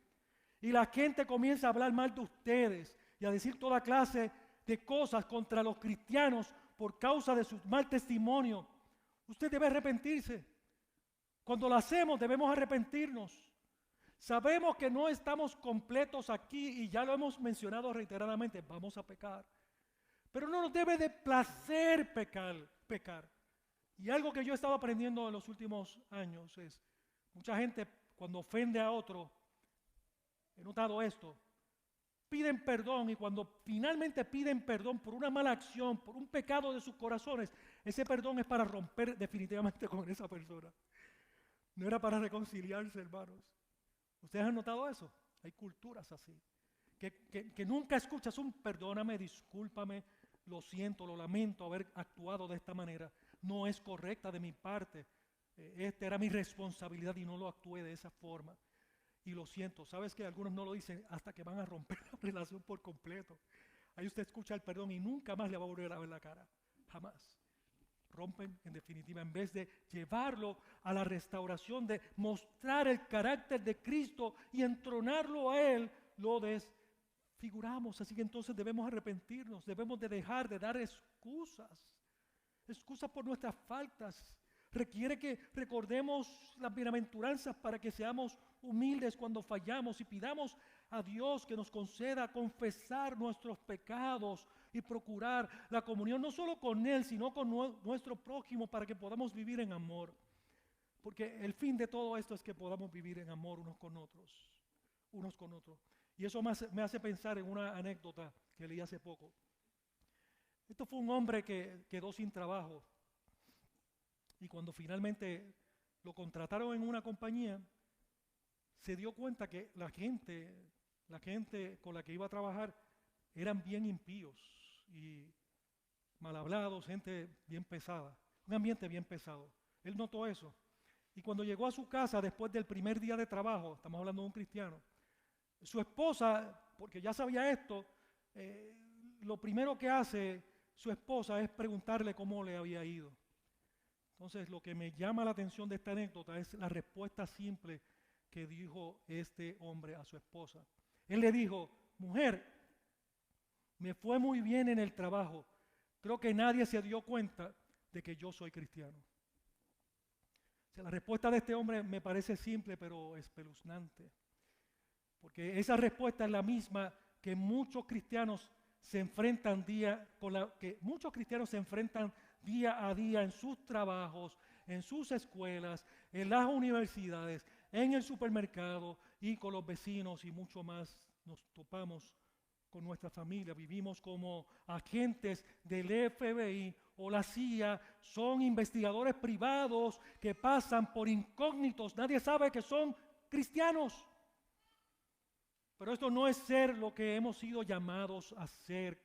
A: y la gente comienza a hablar mal de ustedes y a decir toda clase de cosas contra los cristianos por causa de su mal testimonio, usted debe arrepentirse. Cuando lo hacemos debemos arrepentirnos. Sabemos que no estamos completos aquí y ya lo hemos mencionado reiteradamente, vamos a pecar. Pero no nos debe de placer pecar. Y algo que yo he estado aprendiendo en los últimos años es, mucha gente cuando ofende a otro, he notado esto, piden perdón y cuando finalmente piden perdón por una mala acción, por un pecado de sus corazones, ese perdón es para romper definitivamente con esa persona. No era para reconciliarse, hermanos. ¿Ustedes han notado eso? Hay culturas así, que nunca escuchas un perdóname, discúlpame, lo siento, lo lamento haber actuado de esta manera. No es correcta de mi parte. Esta era mi responsabilidad y no lo actué de esa forma. Y lo siento. ¿Sabes qué? Algunos no lo dicen hasta que van a romper la relación por completo. Ahí usted escucha el perdón y nunca más le va a volver a ver la cara. Jamás. Rompen en definitiva, en vez de llevarlo a la restauración, de mostrar el carácter de Cristo y entronarlo a Él, lo desfiguramos. Así que entonces debemos arrepentirnos, debemos de dejar de dar excusas por nuestras faltas. Requiere que recordemos las bienaventuranzas para que seamos humildes cuando fallamos y pidamos a Dios que nos conceda confesar nuestros pecados y procurar la comunión no solo con Él, sino con nuestro prójimo para que podamos vivir en amor. Porque el fin de todo esto es que podamos vivir en amor unos con otros, unos con otros. Y eso me hace pensar en una anécdota que leí hace poco. Esto fue un hombre que quedó sin trabajo y cuando finalmente lo contrataron en una compañía, se dio cuenta que la gente con la que iba a trabajar eran bien impíos y mal hablados, gente bien pesada, un ambiente bien pesado. Él notó eso. Y cuando llegó a su casa después del primer día de trabajo, estamos hablando de un cristiano, su esposa, porque ya sabía esto, lo primero que hace su esposa es preguntarle cómo le había ido. Entonces, lo que me llama la atención de esta anécdota es la respuesta simple que dijo este hombre a su esposa. Él le dijo: mujer, me fue muy bien en el trabajo. Creo que nadie se dio cuenta de que yo soy cristiano. O sea, la respuesta de este hombre me parece simple, pero espeluznante. Porque esa respuesta es la misma que muchos cristianos se enfrentan día a día en sus trabajos, en sus escuelas, en las universidades, en el supermercado y con los vecinos y mucho más. Nos topamos con nuestra familia, vivimos como agentes del FBI o la CIA, son investigadores privados que pasan por incógnitos, nadie sabe que son cristianos. Pero esto no es ser lo que hemos sido llamados a ser.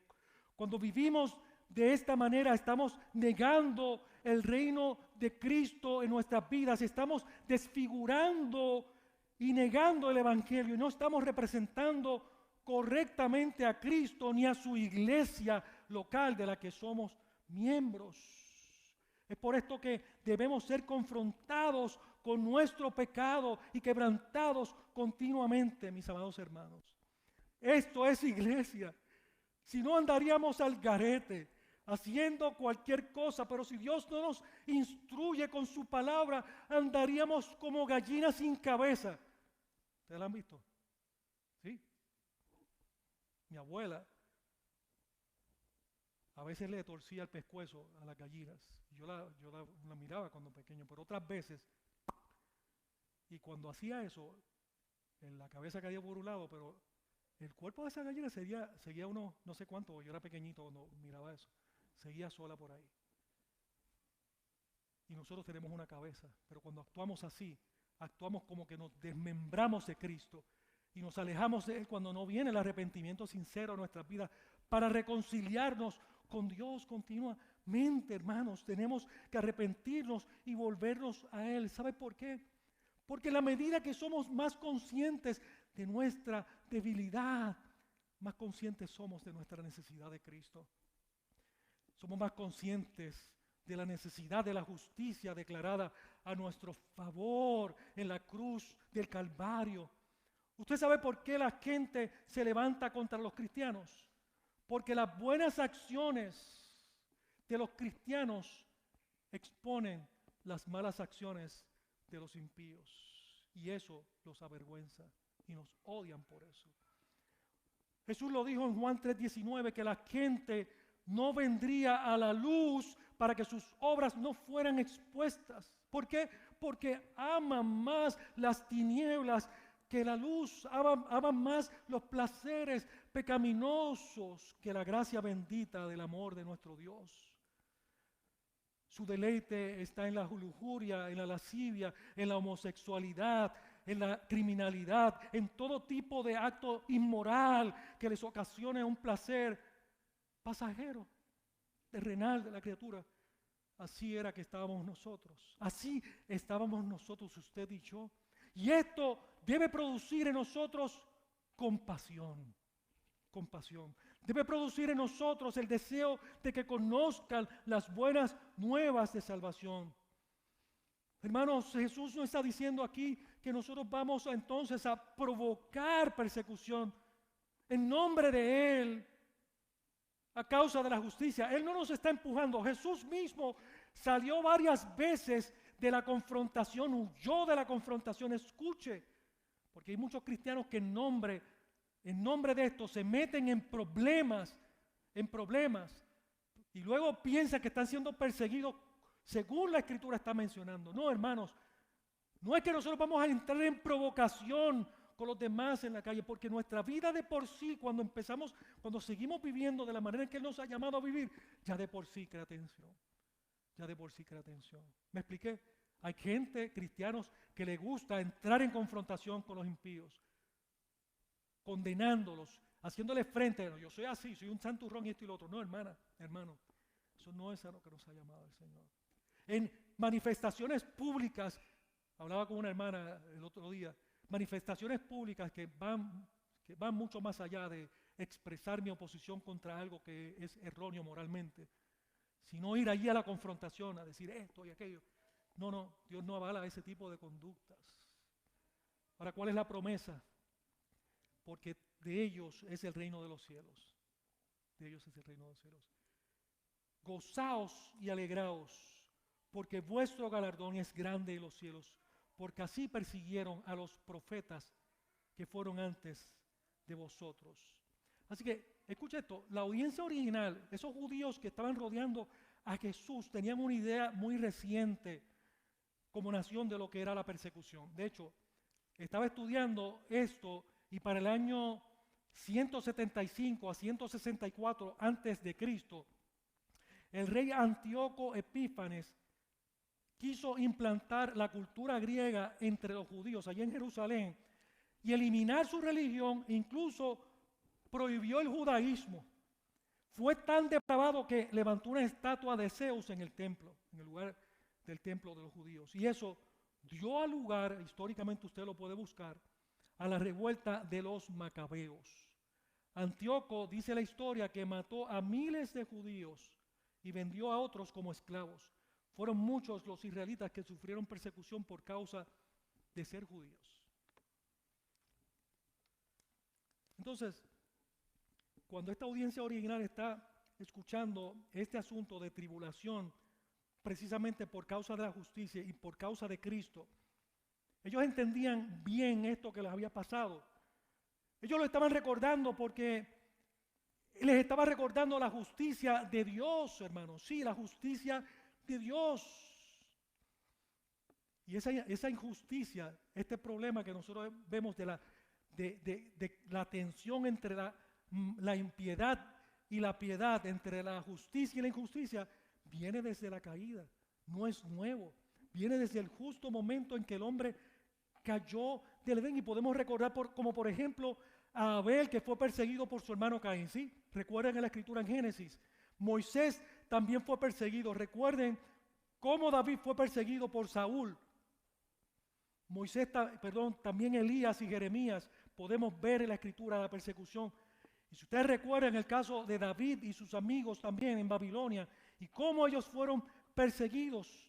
A: Cuando vivimos de esta manera, estamos negando el reino de Cristo en nuestras vidas, estamos desfigurando y negando el Evangelio, y no estamos representando correctamente a Cristo ni a su iglesia local de la que somos miembros. Es por esto que debemos ser confrontados con nuestro pecado y quebrantados continuamente, mis amados hermanos. Esto es iglesia. Si no, andaríamos al garete, haciendo cualquier cosa, pero si Dios no nos instruye con su palabra, andaríamos como gallinas sin cabeza. ¿Ustedes la han visto? ¿Sí? Mi abuela a veces le torcía el pescuezo a las gallinas. Yo la miraba cuando pequeño, pero otras veces, y cuando hacía eso, en la cabeza caía por un lado, pero el cuerpo de esa gallina seguía uno, no sé cuánto, yo era pequeñito cuando miraba eso, seguía sola por ahí. Y nosotros tenemos una cabeza, pero cuando actuamos así, actuamos como que nos desmembramos de Cristo y nos alejamos de Él cuando no viene el arrepentimiento sincero a nuestras vidas para reconciliarnos con Dios continuamente, hermanos. Tenemos que arrepentirnos y volvernos a Él. ¿Sabe por qué? Porque en la medida que somos más conscientes de nuestra debilidad, más conscientes somos de nuestra necesidad de Cristo. Somos más conscientes de la necesidad de la justicia declarada a nuestro favor en la cruz del Calvario. ¿Usted sabe por qué la gente se levanta contra los cristianos? Porque las buenas acciones de los cristianos exponen las malas acciones de los impíos. Y eso los avergüenza y nos odian por eso. Jesús lo dijo en Juan 3:19, que la gente no vendría a la luz para que sus obras no fueran expuestas. ¿Por qué? Porque aman más las tinieblas que la luz, aman más los placeres pecaminosos que la gracia bendita del amor de nuestro Dios. Su deleite está en la lujuria, en la lascivia, en la homosexualidad, en la criminalidad, en todo tipo de acto inmoral que les ocasione un placer pasajero, terrenal de la criatura. Así era que estábamos nosotros. Así estábamos nosotros, usted y yo. Y esto debe producir en nosotros compasión. Compasión. Debe producir en nosotros el deseo de que conozcan las buenas nuevas de salvación. Hermanos, Jesús no está diciendo aquí que nosotros vamos entonces a provocar persecución en nombre de Él a causa de la justicia. Él no nos está empujando. Jesús mismo salió varias veces de la confrontación, huyó de la confrontación. Escuche, porque hay muchos cristianos que en nombre de esto se meten en problemas, y luego piensan que están siendo perseguidos según la Escritura está mencionando. No, hermanos, No es que nosotros vamos a entrar en provocación con los demás en la calle, porque nuestra vida de por sí, cuando seguimos viviendo de la manera en que Él nos ha llamado a vivir, ya de por sí crea tensión. Ya de por sí crea tensión. ¿Me expliqué? Hay gente, cristianos, que le gusta entrar en confrontación con los impíos, condenándolos, haciéndoles frente. No, yo soy así, soy un santurrón y esto y lo otro. No, hermana, hermano, eso no es a lo que nos ha llamado el Señor. En manifestaciones públicas, hablaba con una hermana el otro día, manifestaciones públicas que van mucho más allá de expresar mi oposición contra algo que es erróneo moralmente, sino ir allí a la confrontación, a decir esto y aquello. No, Dios no avala ese tipo de conductas. Ahora, ¿cuál es la promesa? Porque de ellos es el reino de los cielos. De ellos es el reino de los cielos. Gozaos y alegraos, porque vuestro galardón es grande en los cielos, porque así persiguieron a los profetas que fueron antes de vosotros. Así que, escucha esto, la audiencia original, esos judíos que estaban rodeando a Jesús, tenían una idea muy reciente como nación de lo que era la persecución. De hecho, estaba estudiando esto y para el año 175 a 164 antes de Cristo, el rey Antíoco Epífanes quiso implantar la cultura griega entre los judíos allá en Jerusalén y eliminar su religión, incluso prohibió el judaísmo. Fue tan depravado que levantó una estatua de Zeus en el templo, en el lugar del templo de los judíos. Y eso dio lugar, históricamente usted lo puede buscar, a la revuelta de los macabeos. Antíoco dice la historia que mató a miles de judíos y vendió a otros como esclavos. Fueron muchos los israelitas que sufrieron persecución por causa de ser judíos. Entonces, cuando esta audiencia original está escuchando este asunto de tribulación, precisamente por causa de la justicia y por causa de Cristo, ellos entendían bien esto que les había pasado. Ellos lo estaban recordando porque les estaba recordando la justicia de Dios, hermanos. Sí, la justicia de Dios. Y esa injusticia, este problema que nosotros vemos de la tensión entre la impiedad y la piedad, entre la justicia y la injusticia, viene desde la caída, no es nuevo. Viene desde el justo momento en que el hombre cayó del Edén, y podemos recordar como por ejemplo a Abel, que fue perseguido por su hermano Caín. ¿Sí? Recuerden en la escritura en Génesis. Moisés también fue perseguido. Recuerden cómo David fue perseguido por Saúl. También Elías y Jeremías, podemos ver en la escritura la persecución. Y si ustedes recuerdan el caso de David y sus amigos también en Babilonia, y cómo ellos fueron perseguidos.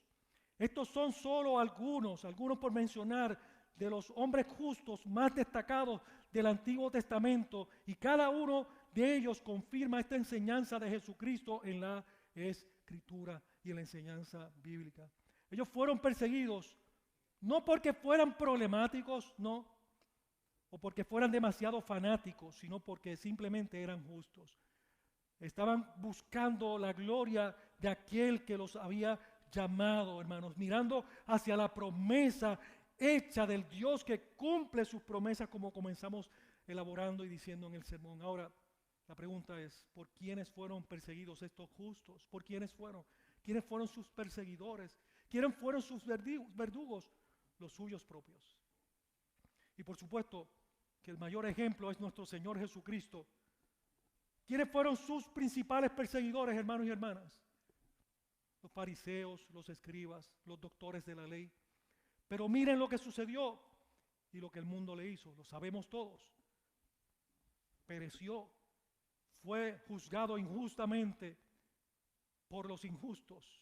A: Estos son solo algunos por mencionar, de los hombres justos más destacados del Antiguo Testamento, y cada uno de ellos confirma esta enseñanza de Jesucristo en la Escritura y en la enseñanza bíblica. Ellos fueron perseguidos no porque fueran problemáticos, no, o porque fueran demasiado fanáticos, sino porque simplemente eran justos. Estaban buscando la gloria de aquel que los había llamado, hermanos, mirando hacia la promesa hecha del Dios que cumple sus promesas, como comenzamos elaborando y diciendo en el sermón. Ahora, la pregunta es, ¿por quiénes fueron perseguidos estos justos? ¿Por quiénes fueron? ¿Quiénes fueron sus perseguidores? ¿Quiénes fueron sus verdugos? Los suyos propios. Y por supuesto que el mayor ejemplo es nuestro Señor Jesucristo. ¿Quiénes fueron sus principales perseguidores, hermanos y hermanas? Los fariseos, los escribas, los doctores de la ley. Pero miren lo que sucedió y lo que el mundo le hizo, lo sabemos todos. Pereció, fue juzgado injustamente por los injustos,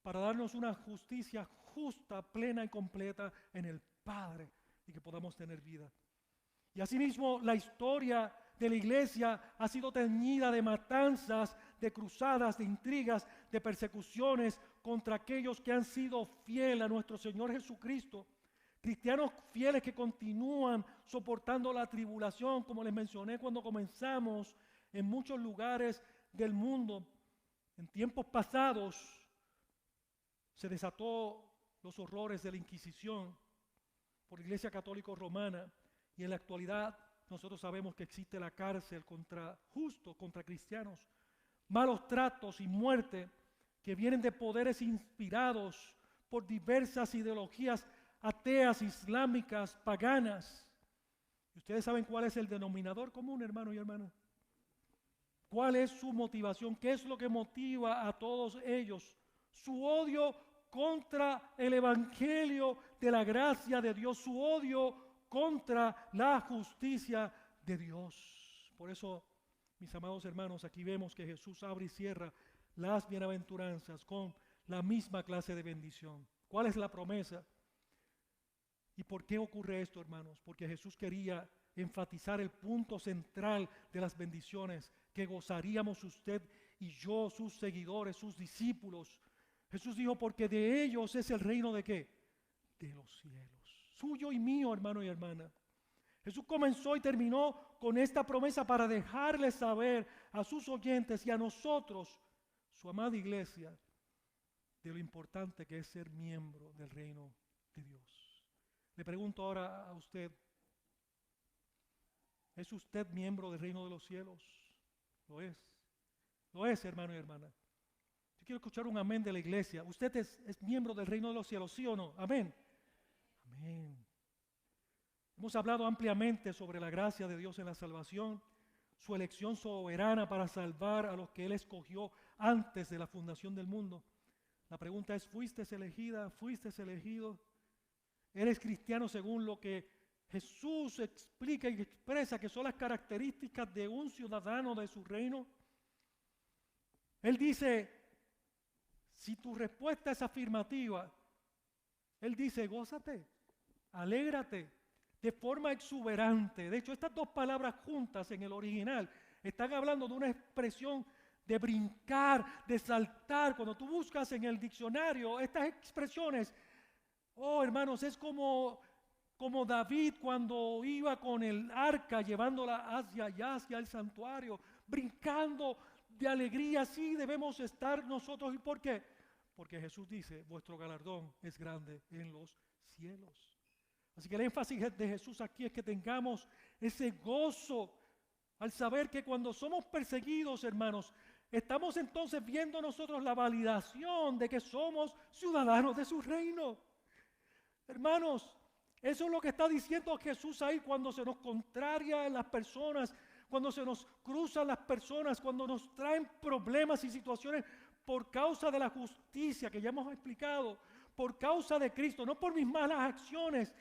A: para darnos una justicia justa, plena y completa en el Padre, y que podamos tener vida. Y asimismo la historia de la iglesia ha sido teñida de matanzas, de cruzadas, de intrigas, de persecuciones contra aquellos que han sido fieles a nuestro Señor Jesucristo. Cristianos fieles que continúan soportando la tribulación, como les mencioné cuando comenzamos, en muchos lugares del mundo. En tiempos pasados se desató los horrores de la Inquisición, por la Iglesia Católica Romana, y en la actualidad nosotros sabemos que existe la cárcel contra cristianos, malos tratos y muerte que vienen de poderes inspirados por diversas ideologías ateas, islámicas, paganas. ¿Y ustedes saben cuál es el denominador común, hermanos y hermanas? ¿Cuál es su motivación? ¿Qué es lo que motiva a todos ellos? Su odio contra el Evangelio de la gracia de Dios, su odio contra la justicia de Dios. Por eso, mis amados hermanos, aquí vemos que Jesús abre y cierra las bienaventuranzas con la misma clase de bendición. ¿Cuál es la promesa? ¿Y por qué ocurre esto, hermanos? Porque Jesús quería enfatizar el punto central de las bendiciones que gozaríamos usted y yo, sus seguidores, sus discípulos. Jesús dijo, porque de ellos es el reino de ¿qué? De los cielos. Suyo y mío, hermano y hermana. Jesús comenzó y terminó con esta promesa para dejarles saber a sus oyentes y a nosotros, su amada iglesia, de lo importante que es ser miembro del reino de Dios. Le pregunto ahora a usted, ¿es usted miembro del reino de los cielos? Lo es. Lo es, hermano y hermana. Yo quiero escuchar un amén de la iglesia. ¿Usted es miembro del reino de los cielos, sí o no? Amén. Amén. Hemos hablado ampliamente sobre la gracia de Dios en la salvación, su elección soberana para salvar a los que Él escogió antes de la fundación del mundo. La pregunta es, ¿fuiste elegida? ¿Fuiste elegido? ¿Eres cristiano según lo que Jesús explica y expresa que son las características de un ciudadano de su reino? Él dice, si tu respuesta es afirmativa, Él dice, gózate, alégrate, de forma exuberante. De hecho, estas dos palabras juntas en el original están hablando de una expresión de brincar, de saltar. Cuando tú buscas en el diccionario estas expresiones, oh hermanos, es como David cuando iba con el arca llevándola hacia allá, hacia el santuario, brincando de alegría. Así debemos estar nosotros. ¿Y por qué? Porque Jesús dice, vuestro galardón es grande en los cielos. Así que el énfasis de Jesús aquí es que tengamos ese gozo al saber que cuando somos perseguidos, hermanos, estamos entonces viendo nosotros la validación de que somos ciudadanos de su reino. Hermanos, eso es lo que está diciendo Jesús ahí cuando se nos contraria las personas, cuando se nos cruzan las personas, cuando nos traen problemas y situaciones por causa de la justicia que ya hemos explicado, por causa de Cristo, no por mis malas acciones.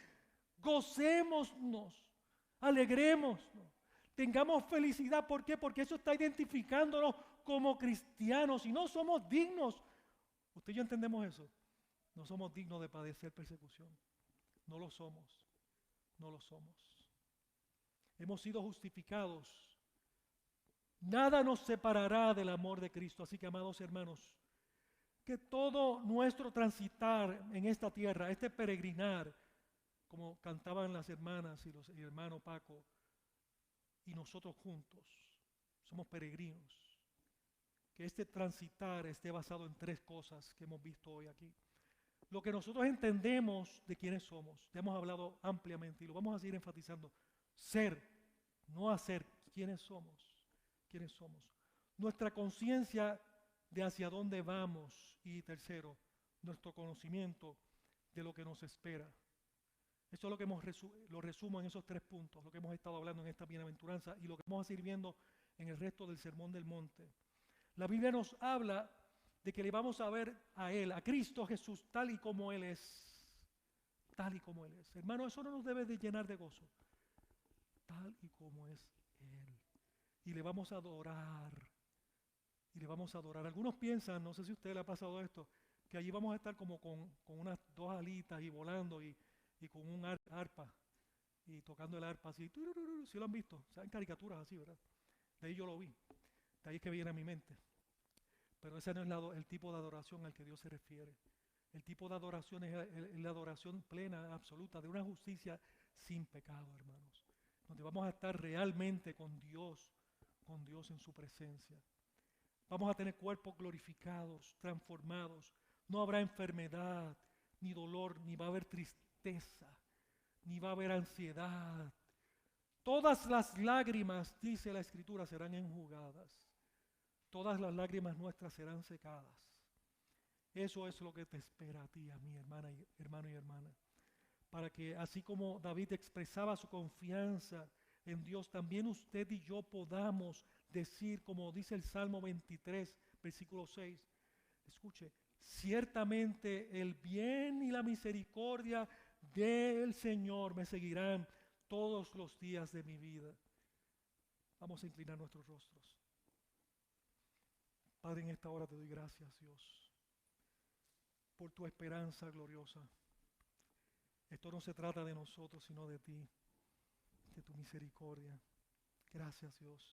A: Gocémonos, alegrémonos, tengamos felicidad. ¿Por qué? Porque eso está identificándonos como cristianos y no somos dignos. Usted y yo entendemos eso. No somos dignos de padecer persecución. No lo somos. No lo somos. Hemos sido justificados. Nada nos separará del amor de Cristo. Así que, amados hermanos, que todo nuestro transitar en esta tierra, este peregrinar, como cantaban las hermanas y el hermano Paco, y nosotros juntos, somos peregrinos. Que este transitar esté basado en tres cosas que hemos visto hoy aquí. Lo que nosotros entendemos de quiénes somos, ya hemos hablado ampliamente y lo vamos a seguir enfatizando. Ser, no hacer, quiénes somos, quiénes somos. Nuestra conciencia de hacia dónde vamos y tercero, nuestro conocimiento de lo que nos espera. Eso es lo que lo resumo en esos tres puntos, lo que hemos estado hablando en esta bienaventuranza y lo que vamos a seguir viendo en el resto del Sermón del Monte. La Biblia nos habla de que le vamos a ver a Él, a Cristo Jesús, tal y como Él es. Tal y como Él es. Hermano, eso no nos debe de llenar de gozo. Tal y como es Él. Y le vamos a adorar. Y le vamos a adorar. Algunos piensan, no sé si a usted le ha pasado esto, que allí vamos a estar como con unas dos alitas y volando y con un arpa y tocando el arpa así, si lo han visto, saben caricaturas así, ¿verdad? De ahí yo lo vi, de ahí es que viene a mi mente. Pero ese no es el tipo de adoración al que Dios se refiere. El tipo de adoración es la adoración plena, absoluta, de una justicia sin pecado, hermanos. Donde vamos a estar realmente con Dios en su presencia. Vamos a tener cuerpos glorificados, transformados. No habrá enfermedad, ni dolor, ni va a haber tristeza. ni va a haber ansiedad. Todas las lágrimas, dice la Escritura, serán enjugadas. Todas las lágrimas nuestras serán secadas. Eso es lo que te espera a ti, a mí, hermano y hermana. Para que así como David expresaba su confianza en Dios, también usted y yo podamos decir, como dice el Salmo 23, versículo 6, escuche, ciertamente el bien y la misericordia del Señor me seguirán todos los días de mi vida. Vamos a inclinar nuestros rostros. Padre, en esta hora te doy gracias, Dios, por tu esperanza gloriosa. Esto no se trata de nosotros, sino de ti, de tu misericordia. Gracias, Dios.